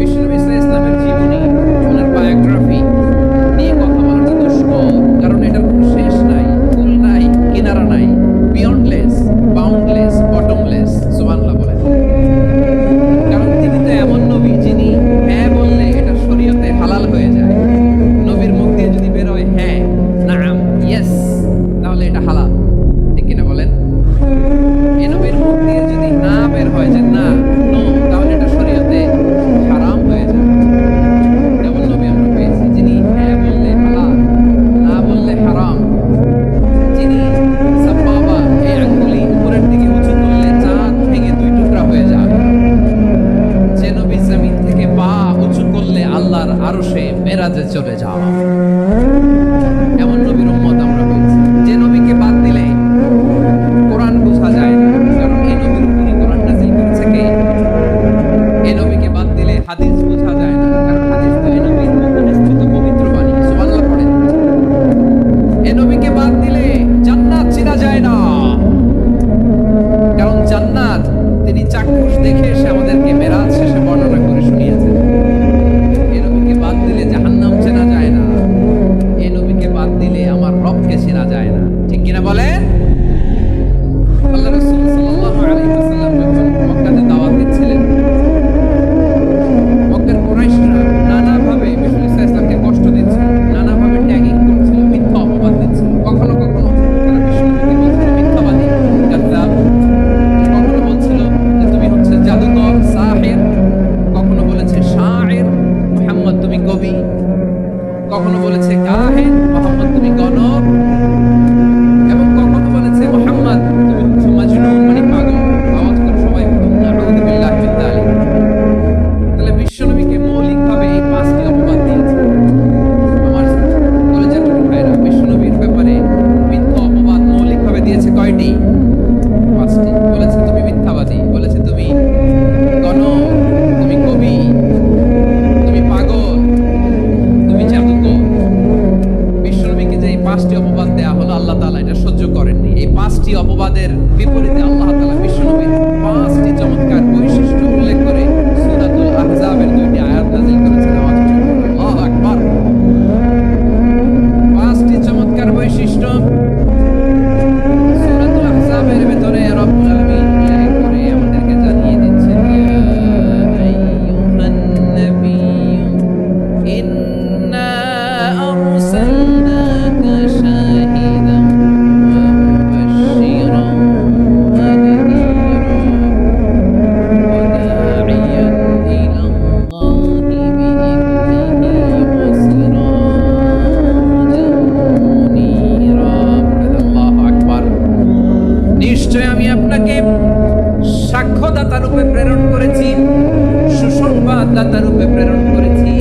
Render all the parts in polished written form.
বিশ্বনবী ইসলামের জীবনী, ওনার বায়োগ্রাফি নিয়ে কথা বলাটা দুষ্কর, কারণ এটার কোনো শেষ নাই, ফুল নাই, কিনারা নাই, বিয়ন্ডলেস, বাউন্ডলেস, বটমলেস। সুবহানাল্লাহ বলেন। কারণ তিনি তো এমন নবী যিনি হ্যাঁ বললে এটা শরীয়তে হালাল হয়ে যায়। নবীর মুখ দিয়ে যদি বের হয় হ্যাঁ, নাম, ইয়েস, তাহলে এটা হালাল। ঠিক কিনা বলেন? এই নবীর মুখ দিয়ে যদি না বের হয় যে না, নো, তাহলে এটা শরীয়তে হারাম হয়ে যায়। এমন নবী আমরা পেয়েছি যিনি হ্যাঁ বললে হালাল, না বললে হারাম। যিনি সাব্বাবা, এই আঙ্গুলি উপরের দিকে উঁচু করলে চাঁদ ভেঙে দুই টুকরা হয়ে যায়। যে নবী জমিন থেকে পা উঁচু করলে আল্লাহর আরশে মেরাজে চলে যাওয়া। এমন নবীর উম্মত আমরা পেয়েছি। যে নবীকে বাদ দিলে কোরআন বোঝা যায় না, কারণ এই নবীর উপরই কোরআন নাযিল করেছে কে? এই নবীকে বাদ দিলে হাদিস বোঝা যায় না, কারণ হাদিস তো এই নবীর মুখনিসৃত পবিত্র বাণী। সুবহানাল্লাহ পড়েন। এই নবীকে বাদ দিলে জান্নাত চেনা যায় না, কারণ জান্নাত তিনি চাক্ষুষ দেখে এসে আমাদেরকে মেরাজ শেষে বর্ণনা করে শুনিয়েছেন। এই নবীকে বাদ দিলে জাহান্নাম চেনা যায় না। এই নবীকে বাদ দিলে আমার রবকে চেনা যায় না। ঠিক কিনা বলেন? আল্লাহ রাসূল সাল্লাল্লাহু আলাইহি ওয়াসাল্লাম যখন মক্কাতে দাওয়াত দিচ্ছিলেন, মক্কার কুরাইশরা নানাভাবে বিষ্ণু ইসলামকে কষ্ট দিচ্ছিল, নানাভাবে ট্যাগিং করছিল, মিথ্যা অপবাদ দিচ্ছিল। কখনো কখনো তারা বিষ্ণুকে বলছিল মিথ্যাবাদী, কাযযাব। কখনো বলছিল যে তুমি হচ্ছে জাদুকর, সাহির। কখনো বলেছে শায়ের, মুহাম্মদ তুমি কবি। কখনো বলেছে কাহিন, মুহাম্মদ তুমি গণক। এবং কখনো বলেছে মুহাম্মদ তুমি হচ্ছে মাজনুন, মানে পাগল। আওয়াজ করে সবাই বলুন নাউযু বিল্লাহি মিন যালিক। তাহলে বিশ্বনবীকে মৌলিকভাবে এই পাঁচটি অপবাদ দিয়েছে। আমার কলেজের ভাইরা, বিশ্বনবীর ব্যাপারে মিথ্যা অপবাদ মৌলিকভাবে দিয়েছে কয়টি? পাঁচটি। বলেছে তুমি মিথ্যাবাদী, বলেছে তুমি গণক, তুমি কবি, তুমি পাগল, তুমি জাদুকর। বিশ্বনবীকে যে এই পাঁচটি অপবাদ দেয়া হলো, আল্লাহ তাআলা এটা সহ্য করেননি। এই পাঁচটি অপবাদের বিপরীতে আল্লাহ তাআলা বিশ্বনবীর পাঁচটি চমৎকার বৈশিষ্ট্য উল্লেখ করে সূরাতুল আহজাবের 2টি আয়াত নাযিল করেছেন। আওয়াজ করে বলুন আল্লাহু আকবার। পাঁচটি চমৎকার বৈশিষ্ট্য সূরাতুল আহজাবের ভেতরে রব্বুল আলামিন উল্লেখ করে আমাদেরকে জানিয়ে দিচ্ছেন, ইয়া আইয়ুহান নাবিয়্যু ইন্না আরসালনাকা শাহিদান ওয়া মুবাশশিরান ওয়া নাযীরা ওয়া দা'iyan ইলা আল্লাহি বিইذনিহি ওয়া সিরাজান মুনীরা। আল্লাহু আকবার। নিশ্চয় আমি আপনাকে সাক্ষ্যদাতা রূপে প্রেরণ করেছি, সুসংবাদদাতা রূপে প্রেরণ করেছি,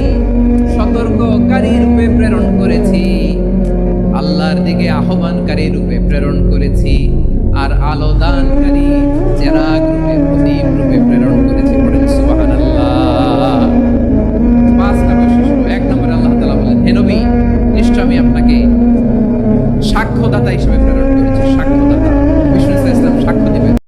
সতর্ককারী রূপে প্রেরণ করেছি, আল্লাহর দিকে আহ্বানকারী রূপে প্রেরণ করেছি, আর আলো দানকারী চেরাগ রূপে, প্রদীপ রূপে প্রেরণ করেছি।